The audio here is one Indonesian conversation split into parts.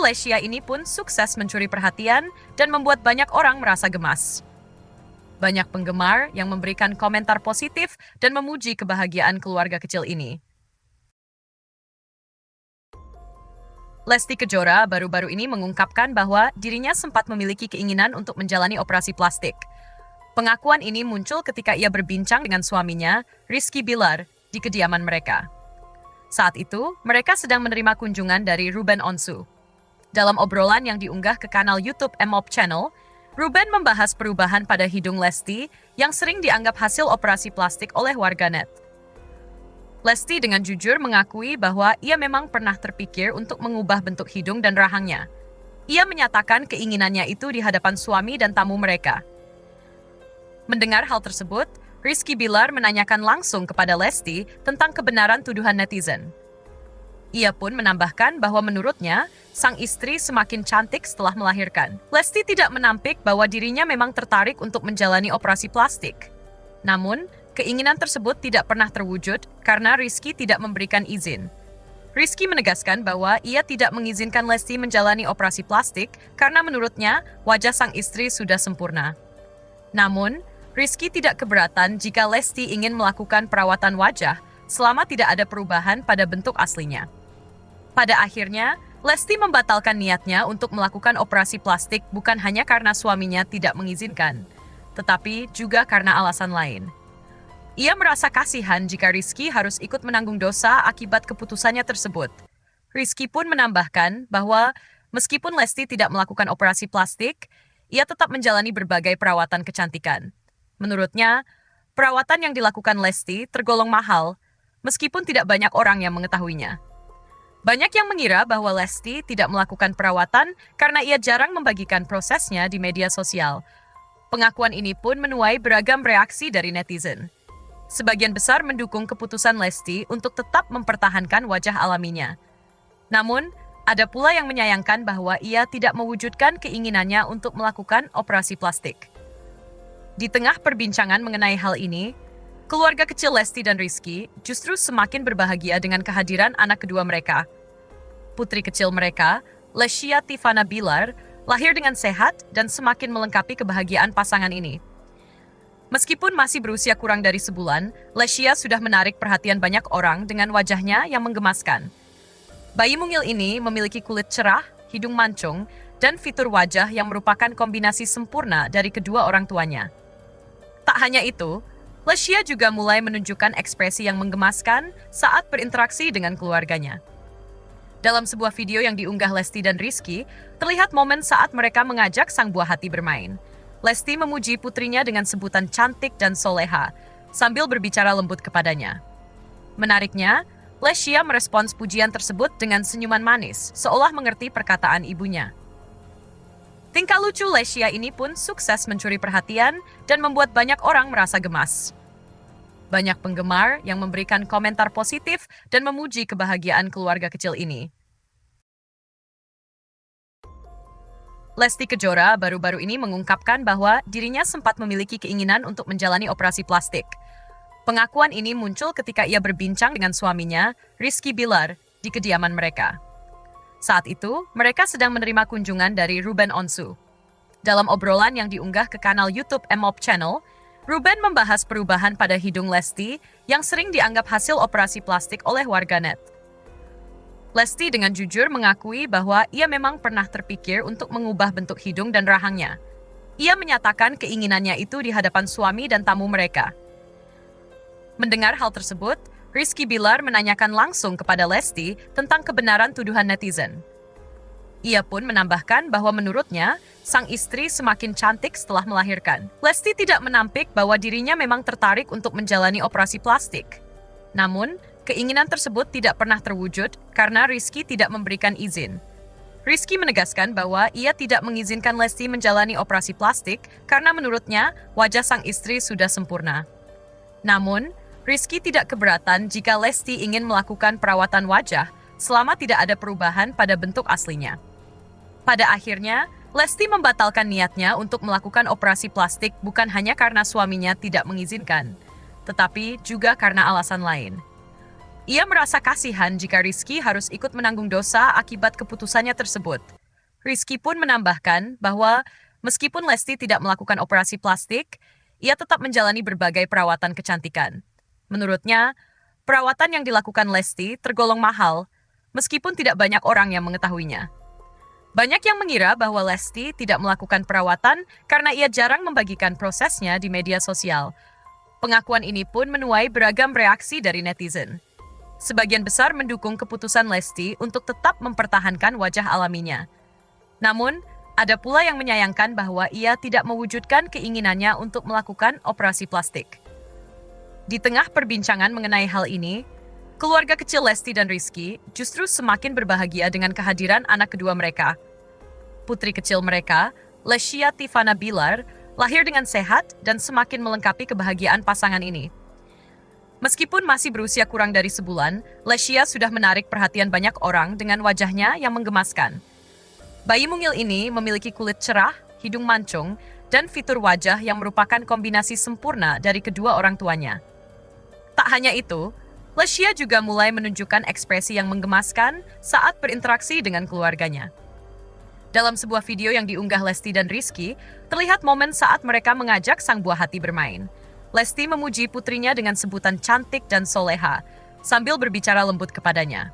Lesya ini pun sukses mencuri perhatian dan membuat banyak orang merasa gemas. Banyak penggemar yang memberikan komentar positif dan memuji kebahagiaan keluarga kecil ini. Lesti Kejora baru-baru ini mengungkapkan bahwa dirinya sempat memiliki keinginan untuk menjalani operasi plastik. Pengakuan ini muncul ketika ia berbincang dengan suaminya, Rizky Bilar, di kediaman mereka. Saat itu, mereka sedang menerima kunjungan dari Ruben Onsu. Dalam obrolan yang diunggah ke kanal YouTube MOP Channel, Ruben membahas perubahan pada hidung Lesti yang sering dianggap hasil operasi plastik oleh warganet. Lesti dengan jujur mengakui bahwa ia memang pernah terpikir untuk mengubah bentuk hidung dan rahangnya. Ia menyatakan keinginannya itu di hadapan suami dan tamu mereka. Mendengar hal tersebut, Rizky Bilar menanyakan langsung kepada Lesti tentang kebenaran tuduhan netizen. Ia pun menambahkan bahwa menurutnya, sang istri semakin cantik setelah melahirkan. Lesti tidak menampik bahwa dirinya memang tertarik untuk menjalani operasi plastik. Namun, keinginan tersebut tidak pernah terwujud karena Rizky tidak memberikan izin. Rizky menegaskan bahwa ia tidak mengizinkan Lesti menjalani operasi plastik karena menurutnya wajah sang istri sudah sempurna. Namun, Rizky tidak keberatan jika Lesti ingin melakukan perawatan wajah selama tidak ada perubahan pada bentuk aslinya. Pada akhirnya, Lesti membatalkan niatnya untuk melakukan operasi plastik bukan hanya karena suaminya tidak mengizinkan, tetapi juga karena alasan lain. Ia merasa kasihan jika Rizky harus ikut menanggung dosa akibat keputusannya tersebut. Rizky pun menambahkan bahwa meskipun Lesti tidak melakukan operasi plastik, ia tetap menjalani berbagai perawatan kecantikan. Menurutnya, perawatan yang dilakukan Lesti tergolong mahal, meskipun tidak banyak orang yang mengetahuinya. Banyak yang mengira bahwa Lesti tidak melakukan perawatan karena ia jarang membagikan prosesnya di media sosial. Pengakuan ini pun menuai beragam reaksi dari netizen. Sebagian besar mendukung keputusan Lesti untuk tetap mempertahankan wajah alaminya. Namun, ada pula yang menyayangkan bahwa ia tidak mewujudkan keinginannya untuk melakukan operasi plastik. Di tengah perbincangan mengenai hal ini, keluarga kecil Lesti dan Rizky justru semakin berbahagia dengan kehadiran anak kedua mereka. Putri kecil mereka, Lesya Tivana Bilar, lahir dengan sehat dan semakin melengkapi kebahagiaan pasangan ini. Meskipun masih berusia kurang dari sebulan, Lesya sudah menarik perhatian banyak orang dengan wajahnya yang menggemaskan. Bayi mungil ini memiliki kulit cerah, hidung mancung, dan fitur wajah yang merupakan kombinasi sempurna dari kedua orang tuanya. Tak hanya itu, Lesya juga mulai menunjukkan ekspresi yang menggemaskan saat berinteraksi dengan keluarganya. Dalam sebuah video yang diunggah Lesti dan Rizky, terlihat momen saat mereka mengajak sang buah hati bermain. Lesti memuji putrinya dengan sebutan cantik dan soleha, sambil berbicara lembut kepadanya. Menariknya, Lesya merespons pujian tersebut dengan senyuman manis, seolah mengerti perkataan ibunya. Tingkah lucu Lesya ini pun sukses mencuri perhatian dan membuat banyak orang merasa gemas. Banyak penggemar yang memberikan komentar positif dan memuji kebahagiaan keluarga kecil ini. Lesti Kejora baru-baru ini mengungkapkan bahwa dirinya sempat memiliki keinginan untuk menjalani operasi plastik. Pengakuan ini muncul ketika ia berbincang dengan suaminya, Rizky Bilar, di kediaman mereka. Saat itu, mereka sedang menerima kunjungan dari Ruben Onsu. Dalam obrolan yang diunggah ke kanal YouTube MOP Channel, Ruben membahas perubahan pada hidung Lesti yang sering dianggap hasil operasi plastik oleh warganet. Lesti dengan jujur mengakui bahwa ia memang pernah terpikir untuk mengubah bentuk hidung dan rahangnya. Ia menyatakan keinginannya itu di hadapan suami dan tamu mereka. Mendengar hal tersebut, Rizky Bilar menanyakan langsung kepada Lesti tentang kebenaran tuduhan netizen. Ia pun menambahkan bahwa menurutnya, sang istri semakin cantik setelah melahirkan. Lesti tidak menampik bahwa dirinya memang tertarik untuk menjalani operasi plastik. Namun, keinginan tersebut tidak pernah terwujud karena Rizky tidak memberikan izin. Rizky menegaskan bahwa ia tidak mengizinkan Lesti menjalani operasi plastik karena menurutnya wajah sang istri sudah sempurna. Namun, Rizky tidak keberatan jika Lesti ingin melakukan perawatan wajah selama tidak ada perubahan pada bentuk aslinya. Pada akhirnya, Lesti membatalkan niatnya untuk melakukan operasi plastik bukan hanya karena suaminya tidak mengizinkan, tetapi juga karena alasan lain. Ia merasa kasihan jika Rizky harus ikut menanggung dosa akibat keputusannya tersebut. Rizky pun menambahkan bahwa meskipun Lesti tidak melakukan operasi plastik, ia tetap menjalani berbagai perawatan kecantikan. Menurutnya, perawatan yang dilakukan Lesti tergolong mahal, meskipun tidak banyak orang yang mengetahuinya. Banyak yang mengira bahwa Lesti tidak melakukan perawatan karena ia jarang membagikan prosesnya di media sosial. Pengakuan ini pun menuai beragam reaksi dari netizen. Sebagian besar mendukung keputusan Lesti untuk tetap mempertahankan wajah alaminya. Namun, ada pula yang menyayangkan bahwa ia tidak mewujudkan keinginannya untuk melakukan operasi plastik. Di tengah perbincangan mengenai hal ini, keluarga kecil Lesti dan Rizky justru semakin berbahagia dengan kehadiran anak kedua mereka. Putri kecil mereka, Lesya Tifana Bilar, lahir dengan sehat dan semakin melengkapi kebahagiaan pasangan ini. Meskipun masih berusia kurang dari sebulan, Lesya sudah menarik perhatian banyak orang dengan wajahnya yang menggemaskan. Bayi mungil ini memiliki kulit cerah, hidung mancung, dan fitur wajah yang merupakan kombinasi sempurna dari kedua orang tuanya. Tak hanya itu, Lesya juga mulai menunjukkan ekspresi yang menggemaskan saat berinteraksi dengan keluarganya. Dalam sebuah video yang diunggah Lesti dan Rizky, terlihat momen saat mereka mengajak sang buah hati bermain. Lesti memuji putrinya dengan sebutan cantik dan soleha, sambil berbicara lembut kepadanya.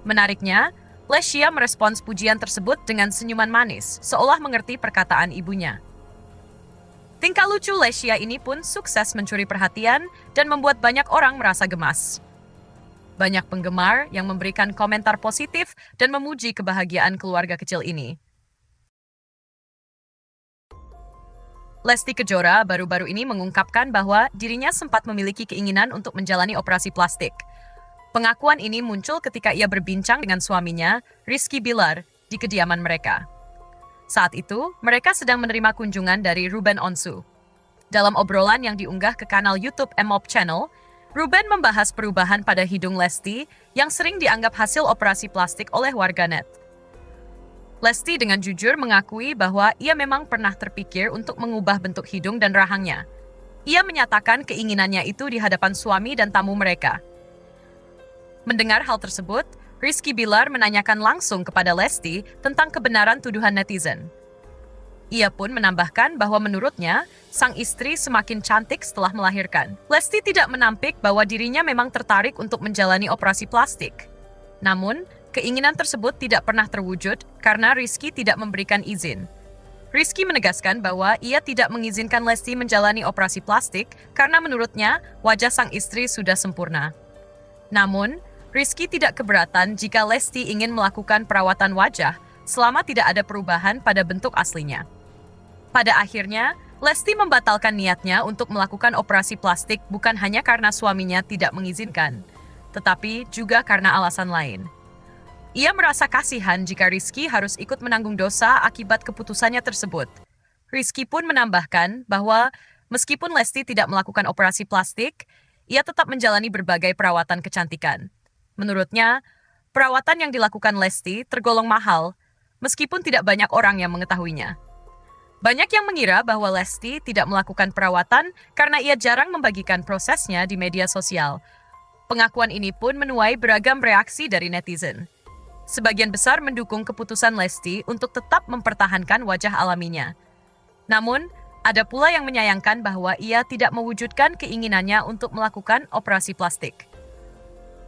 Menariknya, Lesya merespons pujian tersebut dengan senyuman manis, seolah mengerti perkataan ibunya. Tingkah lucu Lesya ini pun sukses mencuri perhatian dan membuat banyak orang merasa gemas. Banyak penggemar yang memberikan komentar positif dan memuji kebahagiaan keluarga kecil ini. Lesti Kejora baru-baru ini mengungkapkan bahwa dirinya sempat memiliki keinginan untuk menjalani operasi plastik. Pengakuan ini muncul ketika ia berbincang dengan suaminya, Rizky Bilar, di kediaman mereka. Saat itu, mereka sedang menerima kunjungan dari Ruben Onsu. Dalam obrolan yang diunggah ke kanal YouTube MOP Channel, Ruben membahas perubahan pada hidung Lesti yang sering dianggap hasil operasi plastik oleh warganet. Lesti dengan jujur mengakui bahwa ia memang pernah terpikir untuk mengubah bentuk hidung dan rahangnya. Ia menyatakan keinginannya itu di hadapan suami dan tamu mereka. Mendengar hal tersebut, Rizky Bilar menanyakan langsung kepada Lesti tentang kebenaran tuduhan netizen. Ia pun menambahkan bahwa menurutnya, sang istri semakin cantik setelah melahirkan. Lesti tidak menampik bahwa dirinya memang tertarik untuk menjalani operasi plastik. Namun, keinginan tersebut tidak pernah terwujud karena Rizky tidak memberikan izin. Rizky menegaskan bahwa ia tidak mengizinkan Lesti menjalani operasi plastik karena menurutnya wajah sang istri sudah sempurna. Namun, Rizky tidak keberatan jika Lesti ingin melakukan perawatan wajah selama tidak ada perubahan pada bentuk aslinya. Pada akhirnya, Lesti membatalkan niatnya untuk melakukan operasi plastik bukan hanya karena suaminya tidak mengizinkan, tetapi juga karena alasan lain. Ia merasa kasihan jika Rizky harus ikut menanggung dosa akibat keputusannya tersebut. Rizky pun menambahkan bahwa meskipun Lesti tidak melakukan operasi plastik, ia tetap menjalani berbagai perawatan kecantikan. Menurutnya, perawatan yang dilakukan Lesti tergolong mahal, meskipun tidak banyak orang yang mengetahuinya. Banyak yang mengira bahwa Lesti tidak melakukan perawatan karena ia jarang membagikan prosesnya di media sosial. Pengakuan ini pun menuai beragam reaksi dari netizen. Sebagian besar mendukung keputusan Lesti untuk tetap mempertahankan wajah alaminya. Namun, ada pula yang menyayangkan bahwa ia tidak mewujudkan keinginannya untuk melakukan operasi plastik.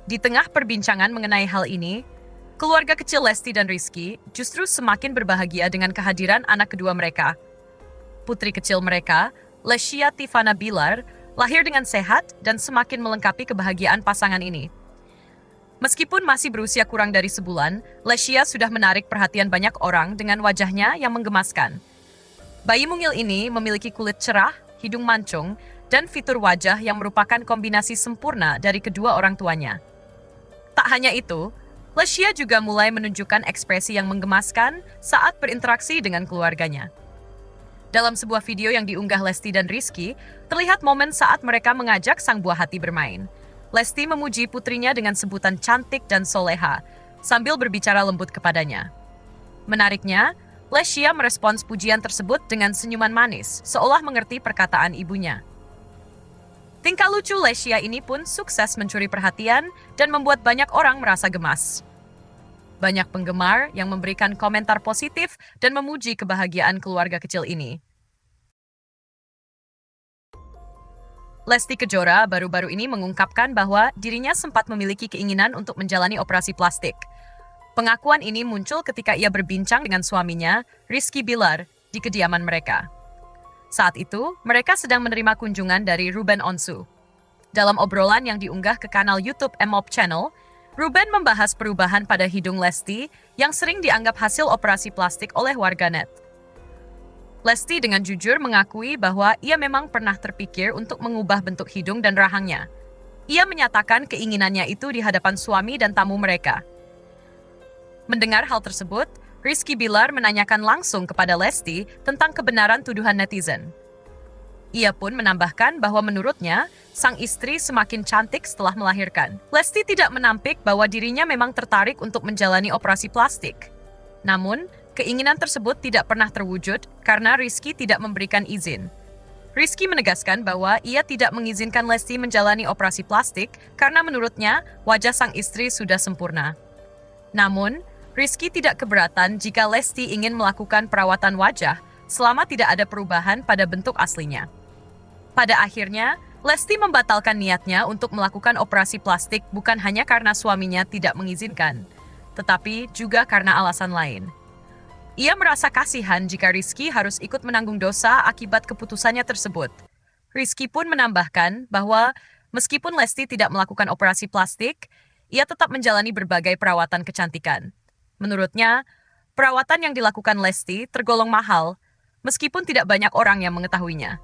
Di tengah perbincangan mengenai hal ini, keluarga kecil Lesti dan Rizky justru semakin berbahagia dengan kehadiran anak kedua mereka. Putri kecil mereka, Lesya Tifana Bilar, lahir dengan sehat dan semakin melengkapi kebahagiaan pasangan ini. Meskipun masih berusia kurang dari sebulan, Lesya sudah menarik perhatian banyak orang dengan wajahnya yang menggemaskan. Bayi mungil ini memiliki kulit cerah, hidung mancung, dan fitur wajah yang merupakan kombinasi sempurna dari kedua orang tuanya. Tak hanya itu, Lesya juga mulai menunjukkan ekspresi yang menggemaskan saat berinteraksi dengan keluarganya. Dalam sebuah video yang diunggah Lesti dan Rizky, terlihat momen saat mereka mengajak sang buah hati bermain. Lesti memuji putrinya dengan sebutan cantik dan soleha, sambil berbicara lembut kepadanya. Menariknya, Lesya merespons pujian tersebut dengan senyuman manis, seolah mengerti perkataan ibunya. Tingkah lucu Lesya ini pun sukses mencuri perhatian dan membuat banyak orang merasa gemas. Banyak penggemar yang memberikan komentar positif dan memuji kebahagiaan keluarga kecil ini. Lesti Kejora baru-baru ini mengungkapkan bahwa dirinya sempat memiliki keinginan untuk menjalani operasi plastik. Pengakuan ini muncul ketika ia berbincang dengan suaminya, Rizky Bilar, di kediaman mereka. Saat itu, mereka sedang menerima kunjungan dari Ruben Onsu. Dalam obrolan yang diunggah ke kanal YouTube MOP Channel, Ruben membahas perubahan pada hidung Lesti yang sering dianggap hasil operasi plastik oleh warganet. Lesti dengan jujur mengakui bahwa ia memang pernah terpikir untuk mengubah bentuk hidung dan rahangnya. Ia menyatakan keinginannya itu di hadapan suami dan tamu mereka. Mendengar hal tersebut, Rizky Bilar menanyakan langsung kepada Lesti tentang kebenaran tuduhan netizen. Ia pun menambahkan bahwa menurutnya, sang istri semakin cantik setelah melahirkan. Lesti tidak menampik bahwa dirinya memang tertarik untuk menjalani operasi plastik. Namun, keinginan tersebut tidak pernah terwujud karena Rizky tidak memberikan izin. Rizky menegaskan bahwa ia tidak mengizinkan Lesti menjalani operasi plastik karena menurutnya wajah sang istri sudah sempurna. Namun, Rizky tidak keberatan jika Lesti ingin melakukan perawatan wajah selama tidak ada perubahan pada bentuk aslinya. Pada akhirnya, Lesti membatalkan niatnya untuk melakukan operasi plastik bukan hanya karena suaminya tidak mengizinkan, tetapi juga karena alasan lain. Ia merasa kasihan jika Rizky harus ikut menanggung dosa akibat keputusannya tersebut. Rizky pun menambahkan bahwa meskipun Lesti tidak melakukan operasi plastik, ia tetap menjalani berbagai perawatan kecantikan. Menurutnya, perawatan yang dilakukan Lesti tergolong mahal, meskipun tidak banyak orang yang mengetahuinya.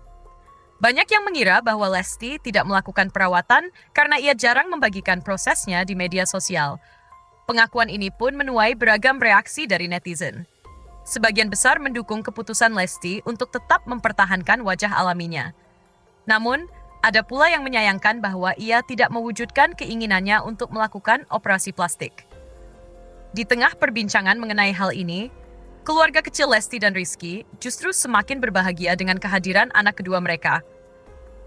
Banyak yang mengira bahwa Lesti tidak melakukan perawatan karena ia jarang membagikan prosesnya di media sosial. Pengakuan ini pun menuai beragam reaksi dari netizen. Sebagian besar mendukung keputusan Lesti untuk tetap mempertahankan wajah alaminya. Namun, ada pula yang menyayangkan bahwa ia tidak mewujudkan keinginannya untuk melakukan operasi plastik. Di tengah perbincangan mengenai hal ini, keluarga kecil Lesti dan Rizky justru semakin berbahagia dengan kehadiran anak kedua mereka.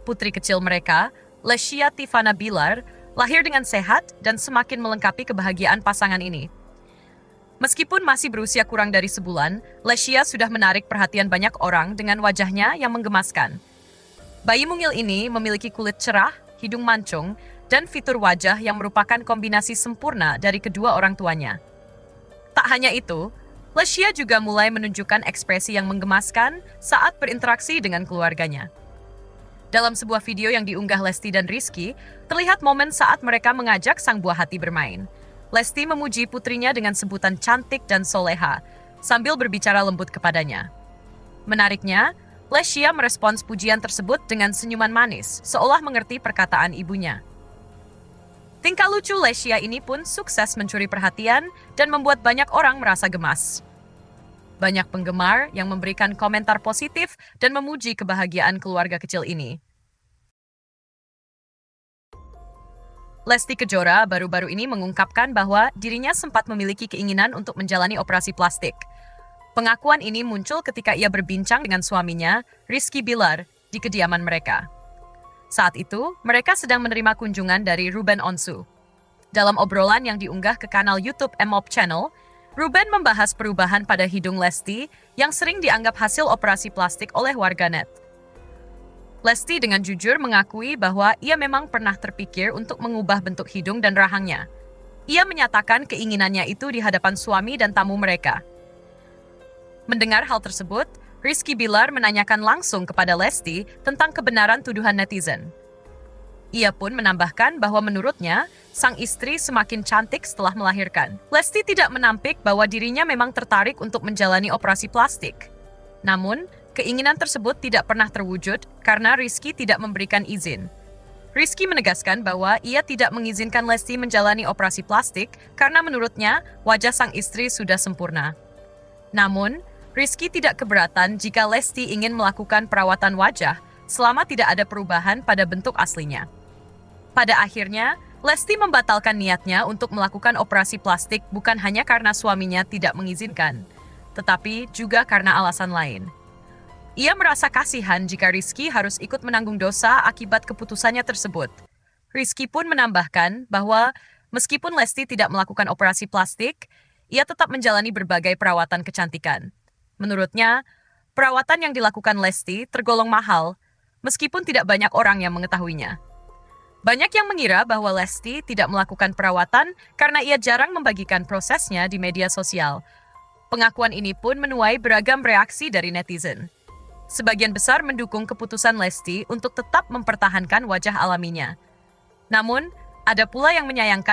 Putri kecil mereka, Lesya Tivana Bilar, lahir dengan sehat dan semakin melengkapi kebahagiaan pasangan ini. Meskipun masih berusia kurang dari sebulan, Lesya sudah menarik perhatian banyak orang dengan wajahnya yang menggemaskan. Bayi mungil ini memiliki kulit cerah, hidung mancung, dan fitur wajah yang merupakan kombinasi sempurna dari kedua orang tuanya. Tak hanya itu, Lesya juga mulai menunjukkan ekspresi yang menggemaskan saat berinteraksi dengan keluarganya. Dalam sebuah video yang diunggah Lesti dan Rizky, terlihat momen saat mereka mengajak sang buah hati bermain. Lesti memuji putrinya dengan sebutan cantik dan soleha, sambil berbicara lembut kepadanya. Menariknya, Lesya merespons pujian tersebut dengan senyuman manis, seolah mengerti perkataan ibunya. Tingkah lucu Lesya ini pun sukses mencuri perhatian dan membuat banyak orang merasa gemas. Banyak penggemar yang memberikan komentar positif dan memuji kebahagiaan keluarga kecil ini. Lesti Kejora baru-baru ini mengungkapkan bahwa dirinya sempat memiliki keinginan untuk menjalani operasi plastik. Pengakuan ini muncul ketika ia berbincang dengan suaminya, Rizky Bilar, di kediaman mereka. Saat itu, mereka sedang menerima kunjungan dari Ruben Onsu. Dalam obrolan yang diunggah ke kanal YouTube MOP Channel, Ruben membahas perubahan pada hidung Lesti yang sering dianggap hasil operasi plastik oleh warganet. Lesti dengan jujur mengakui bahwa ia memang pernah terpikir untuk mengubah bentuk hidung dan rahangnya. Ia menyatakan keinginannya itu di hadapan suami dan tamu mereka. Mendengar hal tersebut, Rizky Bilar menanyakan langsung kepada Lesti tentang kebenaran tuduhan netizen. Ia pun menambahkan bahwa menurutnya, sang istri semakin cantik setelah melahirkan. Lesti tidak menampik bahwa dirinya memang tertarik untuk menjalani operasi plastik. Namun, keinginan tersebut tidak pernah terwujud karena Rizky tidak memberikan izin. Rizky menegaskan bahwa ia tidak mengizinkan Lesti menjalani operasi plastik karena menurutnya wajah sang istri sudah sempurna. Namun, Rizky tidak keberatan jika Lesti ingin melakukan perawatan wajah selama tidak ada perubahan pada bentuk aslinya. Pada akhirnya, Lesti membatalkan niatnya untuk melakukan operasi plastik bukan hanya karena suaminya tidak mengizinkan, tetapi juga karena alasan lain. Ia merasa kasihan jika Rizky harus ikut menanggung dosa akibat keputusannya tersebut. Rizky pun menambahkan bahwa meskipun Lesti tidak melakukan operasi plastik, ia tetap menjalani berbagai perawatan kecantikan. Menurutnya, perawatan yang dilakukan Lesti tergolong mahal, meskipun tidak banyak orang yang mengetahuinya. Banyak yang mengira bahwa Lesti tidak melakukan perawatan karena ia jarang membagikan prosesnya di media sosial. Pengakuan ini pun menuai beragam reaksi dari netizen. Sebagian besar mendukung keputusan Lesti untuk tetap mempertahankan wajah alaminya. Namun, ada pula yang menyayangkan